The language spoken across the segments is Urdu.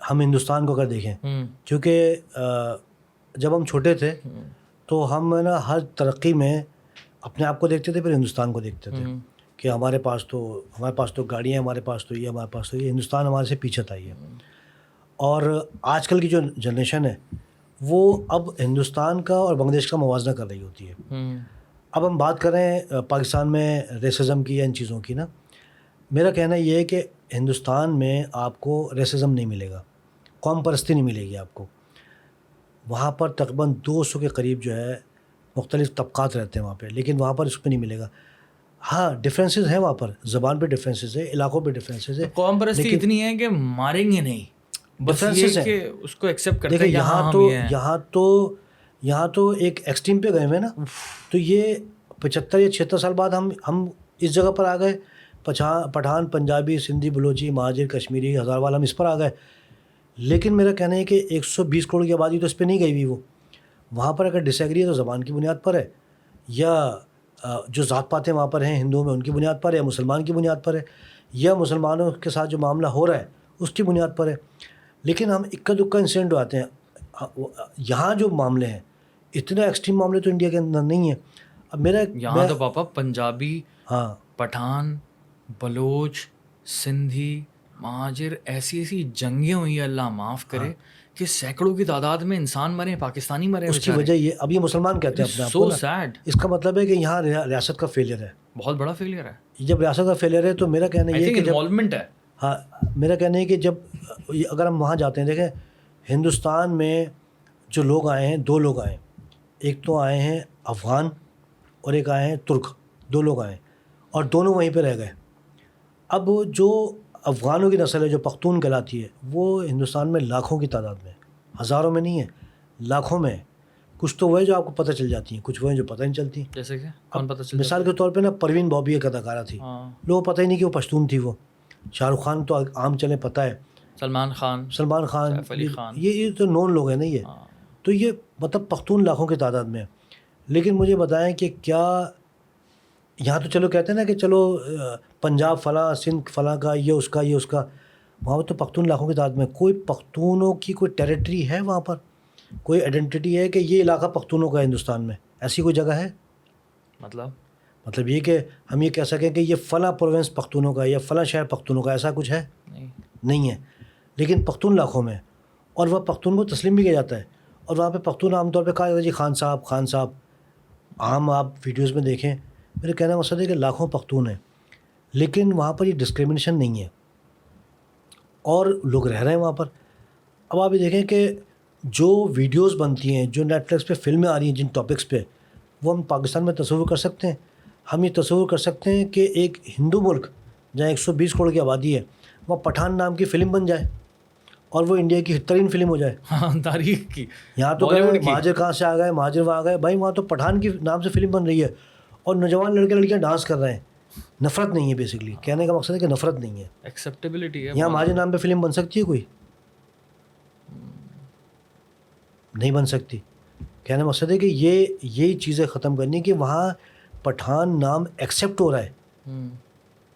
ہم ہندوستان کو اگر دیکھیں، کیونکہ جب ہم چھوٹے تھے تو ہم نا ہر ترقی میں اپنے آپ کو دیکھتے تھے، پھر ہندوستان کو دیکھتے تھے کہ ہمارے پاس تو گاڑیاں ہیں، ہمارے پاس تو یہ، ہمارے پاس تو یہ. ہندوستان ہمارے سے پیچھے تھا یہ. اور آج کل کی جو جنریشن ہے وہ اب ہندوستان کا اور بنگلہ دیش کا موازنہ کر رہی ہوتی ہے. اب ہم بات کریں پاکستان میں ریسزم کی یا ان چیزوں کی نا، میرا کہنا یہ ہے کہ ہندوستان میں آپ کو ریسزم نہیں ملے گا، قوم پرستی نہیں ملے گی آپ کو. وہاں پر تقریباً 200 کے قریب جو ہے مختلف طبقات رہتے ہیں وہاں پہ، لیکن وہاں پر اس پہ نہیں ملے گا. ہاں ڈفرینسز ہیں وہاں پر، زبان پہ ڈفرینسز ہے، علاقوں پہ ڈفرینسز ہے. قوم پرستی اتنی ہے کہ ماریں گے نہیں، بس یہ کہ اس کو ایکسیپٹ کرتے ہیں. دیکھیں یہاں تو ایک ایکسٹریم پہ گئے ہوئے نا، تو یہ 75 یا 76 سال بعد ہم اس جگہ پر آ گئے. پٹھان، پنجابی، سندھی، بلوچی، مہاجر، کشمیری، ہزاروال، ہم اس پر آ گئے. لیکن میرا کہنا ہے کہ 120 کروڑ کی آبادی تو اس پہ نہیں گئی ہوئی. وہ وہاں پر اگر ڈس ایگری ہے تو زبان کی بنیاد پر ہے، یا جو ذات پاتیں وہاں پر ہیں ہندوؤں میں ان کی بنیاد پر ہے، یا مسلمان کی بنیاد پر ہے، یا مسلمانوں کے ساتھ جو معاملہ ہو رہا ہے اس کی بنیاد پر ہے. لیکن ہم اکا دکا انسیڈنٹ آتے ہیں. یہاں جو معاملے ہیں اتنے ایکسٹریم معاملے تو انڈیا کے اندر نہیں ہیں. اب یہاں تو پاپا پنجابی، ہاں، پٹھان، بلوچ، سندھی، مہاجر، ایسی جنگیں ہوئی، اللہ معاف کرے، کہ سینکڑوں کی تعداد میں انسان مرے، پاکستانی مرے. اس کی وجہ یہ، اب یہ مسلمان کہتے ہیں اپنے آپ کو نا، سیڈ. اس کا مطلب ہے کہ یہاں ریاست کا فیلئر ہے، بہت بڑا فیلئر ہے. جب ریاست کا فیلئر ہے تو میرا کہنا یہ ہے کہ انوالومنٹ ہے. ہاں، میرا کہنا ہے کہ جب اگر ہم وہاں جاتے ہیں، دیکھیں ہندوستان میں جو لوگ آئے ہیں، 2 لوگ آئے ہیں. ایک تو آئے ہیں افغان اور ایک آئے ہیں ترک. 2 لوگ آئے ہیں اور دونوں وہیں پہ رہ گئے. اب جو افغانوں کی نسل ہے جو پختون کہلاتی ہے، وہ ہندوستان میں لاکھوں کی تعداد میں، ہزاروں میں نہیں ہے، لاکھوں میں. کچھ تو وہ ہے جو آپ کو پتہ چل جاتی ہیں، کچھ وہ ہیں جو پتہ نہیں چلتی. جیسے کہ کون پتہ چل مثال کے طور پہ نا پروین بابی ایک اداکارہ تھی، لوگوں کو پتہ ہی نہیں کہ وہ پشتون تھی. وہ شاہ رخ خان تو عام چلیں پتہ ہے، سلمان خان، سیف علی خان، یہ تو نون لوگ ہیں نا یہ. تو یہ مطلب پختون لاکھوں کی تعداد میں. لیکن مجھے بتائیں کہ کیا یہاں تو چلو کہتے ہیں نا کہ چلو پنجاب فلاں، سندھ فلاں کا، یہ اس کا، یہ اس کا، وہاں تو پختون لاکھوں کی تعداد میں. کوئی پختونوں کی کوئی ٹیریٹری ہے وہاں پر؟ کوئی آئیڈینٹی ہے کہ یہ علاقہ پختونوں کا ہے ہندوستان میں؟ ایسی کوئی جگہ ہے؟ مطلب یہ کہ ہم یہ کہہ سکیں کہ یہ فلاں پروونس پختونوں کا ہے یا فلاں شہر پختونوں کا، ایسا کچھ ہے؟ نہیں ہے. لیکن پختون لاکھوں میں، اور وہ پختون کو تسلیم بھی کیا جاتا ہے. اور وہاں پہ پختون عام طور پہ کہا جاتا ہے جی خان صاحب، خان صاحب. عام آپ ویڈیوز میں دیکھیں، میرے کہنے کا مقصد ہے کہ لاکھوں پختون ہیں، لیکن وہاں پر یہ ڈسکریمنیشن نہیں ہے اور لوگ رہ رہے ہیں وہاں پر. اب آپ یہ دیکھیں کہ جو ویڈیوز بنتی ہیں، جو نیٹ فلکس پہ فلمیں آ رہی ہیں جن ٹاپکس پہ، وہ ہم پاکستان میں تصور کر سکتے ہیں؟ ہم یہ تصور کر سکتے ہیں کہ ایک ہندو ملک جہاں 120 کروڑ کی آبادی ہے، وہاں پٹھان نام کی فلم بن جائے اور وہ انڈیا کی ترین فلم ہو جائے؟ تاریخ کی. یہاں تو مہاجر کہاں سے آ گئے، مہاجر وہاں آ گئے. بھائی وہاں تو پٹھان کی نام سے فلم بن رہی ہے اور نوجوان لڑکے لڑکیاں ڈانس کر رہے ہیں. نفرت نہیں ہے، بیسکلی کہنے کا مقصد ہے کہ نفرت نہیں ہے، ایکسیپٹیبلٹی ہے. یہاں مہاجر نام پہ فلم بن سکتی ہے؟ کوئی نہیں بن سکتی. کہنے کا مقصد ہے کہ یہی چیزیں ختم کرنی کہ وہاں پٹھان نام ایکسیپٹ ہو رہا ہے.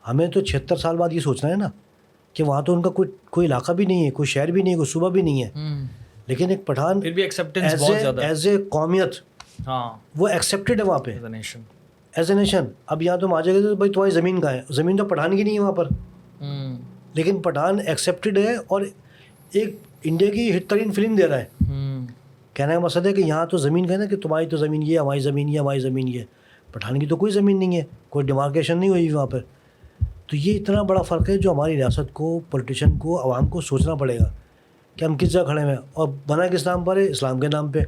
ہمیں تو 76 سال بعد یہ سوچنا ہے نا کہ وہاں تو ان کا کوئی علاقہ بھی نہیں ہے، کوئی شہر بھی نہیں ہے، کوئی صوبہ بھی نہیں ہے، لیکن ایک پٹھان ایز اے قومیت وہ ایکسیپٹیڈ ہے وہاں پہ ایز اے نیشن. اب یہاں تو مہاجر کہتے ہیں بھائی تمہاری زمین کہاں ہے؟ زمین تو پٹھان کی نہیں ہے وہاں پر، لیکن پٹھان ایکسیپٹیڈ ہے اور ایک انڈیا کی ہٹ ترین فلم دے رہا ہے. کہنے کا مقصد ہے کہ یہاں تو زمین کہنا کہ تمہاری تو زمین یہ، ہماری زمین یہ، ہماری زمین یہ. پٹھان کی تو کوئی زمین نہیں ہے، کوئی ڈیمارکیشن نہیں ہوئی وہاں پر. تو یہ اتنا بڑا فرق ہے جو ہماری ریاست کو، پولیٹیشین کو، عوام کو سوچنا پڑے گا کہ ہم کس جگہ کھڑے ہیں. اور بنا کس نام پر ہے؟ اسلام کے نام پہ.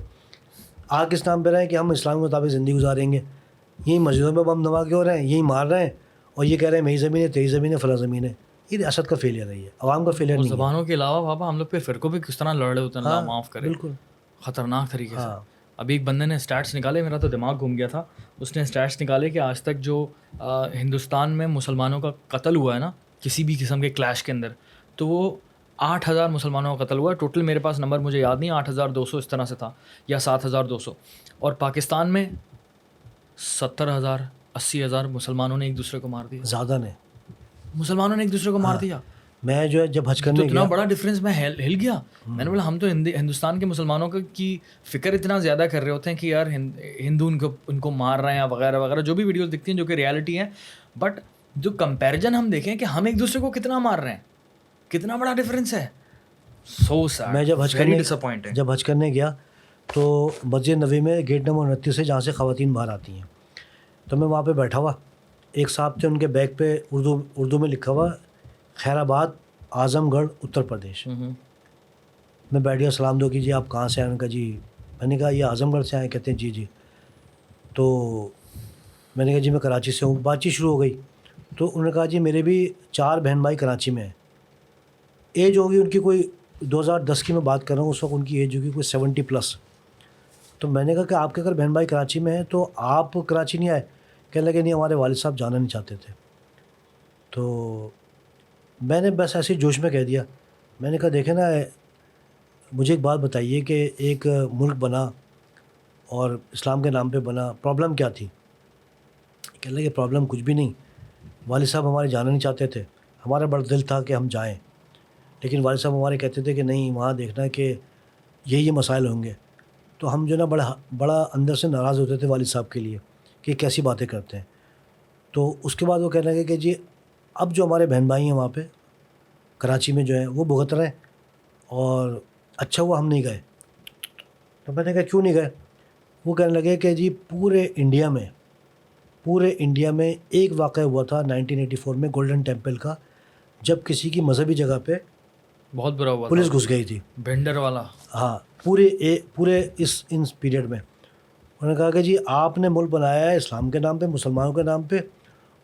آ کس نام پہ رہے ہیں کہ ہم اسلام کے مطابق زندگی گزاریں گے. یہی مسجدوں میں بم دھماکے ہو رہے ہیں، یہی مار رہے ہیں اور یہ کہہ رہے ہیں میری زمین ہے، تیری زمین ہے، فلاں زمین ہے. یہ ریاست کا فیلئر ہے، یہ عوام کا فیلئر نہیں ہے. زبانوں کے علاوہ بابا ہم لوگ پہ فرقوں پہ کس طرح لڑ رہے ہوتے ہیں، اللہ معاف کرے. بالکل خطرناک طریقے سے. ابھی ایک بندے نے اسٹیٹس نکالے، میرا تو دماغ گھوم گیا تھا. اس نے اسٹیٹس نکالے کہ آج تک جو ہندوستان میں مسلمانوں کا قتل ہوا ہے نا کسی بھی قسم کے کلیش کے اندر، تو وہ 8,000 مسلمانوں کا قتل ہوا ہے ٹوٹل. میرے پاس نمبر مجھے یاد نہیں، 8,200 اس طرح سے تھا یا 7,200. اور پاکستان میں 70,000 80,000 مسلمانوں نے ایک دوسرے کو مار دیا. زیادہ نے مسلمانوں نے ایک دوسرے کو مار دیا. میں جو ہے جب حج تو کرنے اتنا گیا بڑا ڈفرینس میں ہل گیا. میں نے بولا ہم تو ہندوستان کے مسلمانوں کی فکر اتنا زیادہ کر رہے ہوتے ہیں کہ یار ہندو ان کو مار رہے ہیں وغیرہ وغیرہ, جو بھی ویڈیوز دکھتی ہیں جو کہ ریالٹی ہیں, بٹ جو کمپیریزن ہم دیکھیں کہ ہم ایک دوسرے کو کتنا مار رہے ہیں, کتنا بڑا ڈفرینس ہے. سو سیڈ, میں جب حج کرنے گیا تو مسجد نبوی میں گیٹ نمبر 29 ہے جہاں سے خواتین باہر آتی ہیں, تو میں وہاں پہ بیٹھا ہوا, ایک صاحب تھے, ان کے بیگ پہ اردو میں لکھا ہوا خیر آباد اعظم گڑھ اتر پردیش. میں بیٹھ گیا, سلام دو کیجیے, آپ کہاں سے آئے؟ ان کا جی. میں نے کہا یہ اعظم گڑھ سے آئے؟ کہتے ہیں جی جی. تو میں نے کہا جی میں کراچی سے ہوں. بات چیت شروع ہو گئی تو انہوں نے کہا جی میرے بھی 4 بہن بھائی کراچی میں ہیں. ایج ہوگی ان کی کوئی 2010 کی میں بات کر رہا ہوں, اس وقت ان کی ایج ہوگی کوئی 70+. تو میں نے کہا کہ آپ کے اگر بہن بھائی کراچی میں ہیں تو آپ کراچی نہیں آئے؟ کہنے لگے نہیں ہمارے والد صاحب جانا نہیں چاہتے تھے. تو میں نے بس ایسے جوش میں کہہ دیا, میں نے کہا دیکھیں نا, مجھے ایک بات بتائیے کہ ایک ملک بنا اور اسلام کے نام پہ بنا, پرابلم کیا تھی؟ کہنے لگے پرابلم کچھ بھی نہیں, والد صاحب ہمارے جانا نہیں چاہتے تھے, ہمارا بڑا دل تھا کہ ہم جائیں, لیکن والد صاحب ہمارے کہتے تھے کہ نہیں وہاں دیکھنا ہے کہ یہی مسائل ہوں گے. تو ہم جو نا بڑا اندر سے ناراض ہوتے تھے والد صاحب کے لیے کہ کیسی باتیں کرتے ہیں. تو اس کے بعد وہ کہنے لگے کہ جی اب جو ہمارے بہن بھائی ہیں وہاں پہ کراچی میں جو ہیں وہ بھگت رہے ہیں, اور اچھا ہوا ہم نہیں گئے. تو میں نے کہا کیوں نہیں گئے؟ وہ کہنے لگے کہ جی پورے انڈیا میں ایک واقعہ ہوا تھا 1984 میں گولڈن ٹیمپل کا, جب کسی کی مذہبی جگہ پہ بہت برا ہوا, پولیس گھس گئی تھی, بھینڈر والا. ہاں پورے ان پیریڈ میں. انہوں نے کہا کہ جی آپ نے ملک بنایا ہے اسلام کے نام پہ, مسلمانوں کے نام پہ,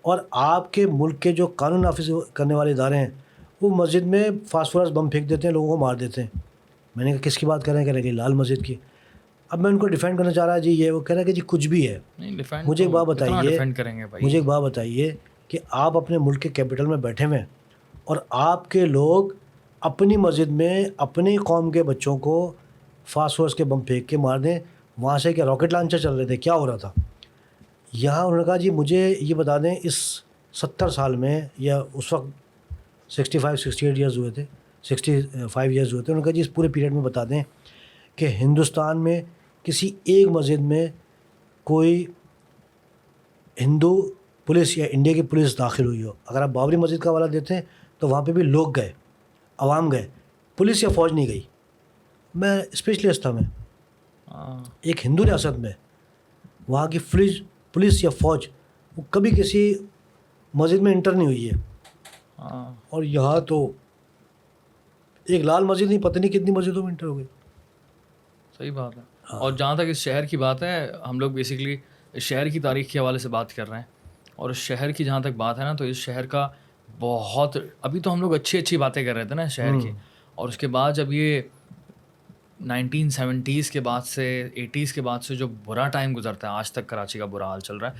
اور آپ کے ملک کے جو قانون نافذ کرنے والے ادارے ہیں وہ مسجد میں فاسفورس بم پھینک دیتے ہیں, لوگوں کو مار دیتے ہیں. میں نے کہا کس کی بات کر رہے ہیں؟ کہہ رہے کہ لال مسجد کی. اب میں ان کو ڈیفینڈ کرنا چاہ رہا جی یہ, وہ کہہ رہا ہے کہ جی کچھ بھی ہے. مجھے ایک بات بتائیے کہ آپ اپنے ملک کے کیپٹل میں بیٹھے ہوئے ہیں اور آپ کے لوگ اپنی مسجد میں اپنی قوم کے بچوں کو فاسفورس کے بم پھینک کے مار دیں. وہاں سے کیا راکٹ لانچر چل رہے تھے؟ کیا ہو رہا تھا یہاں؟ انہوں نے کہا جی مجھے یہ بتا دیں اس 70 سال میں, یا اس وقت 68 ایئرز ہوئے تھے, 65 ایئرز ہوئے تھے, انہوں نے کہا جی اس پورے پیریڈ میں بتا دیں کہ ہندوستان میں کسی ایک مسجد میں کوئی ہندو پولیس یا انڈیا کی پولیس داخل ہوئی ہو. اگر آپ بابری مسجد کا حوالہ دیتے ہیں تو وہاں پہ بھی لوگ گئے, عوام گئے, پولیس یا فوج نہیں گئی. میں اسپیشلسٹ تھا, میں ایک ہندو ریاست میں وہاں کی پولیس یا فوج وہ کبھی کسی مسجد میں انٹر نہیں ہوئی ہے. اور یہاں تو ایک لال مسجد نہیں, پتہ نہیں کتنی مسجدوں میں انٹر ہو گئی. صحیح بات ہے. اور جہاں تک اس شہر کی بات ہے, ہم لوگ بیسکلی اس شہر کی تاریخ کے حوالے سے بات کر رہے ہیں, اور اس شہر کی جہاں تک بات ہے نا, تو اس شہر کا بہت, ابھی تو ہم لوگ اچھی باتیں کر رہے تھے نا شہر کی, اور اس کے بعد جب یہ 1970s کے بعد سے 80s کے بعد سے جو برا ٹائم گزرتا ہے, آج تک کراچی کا برا حال چل رہا ہے.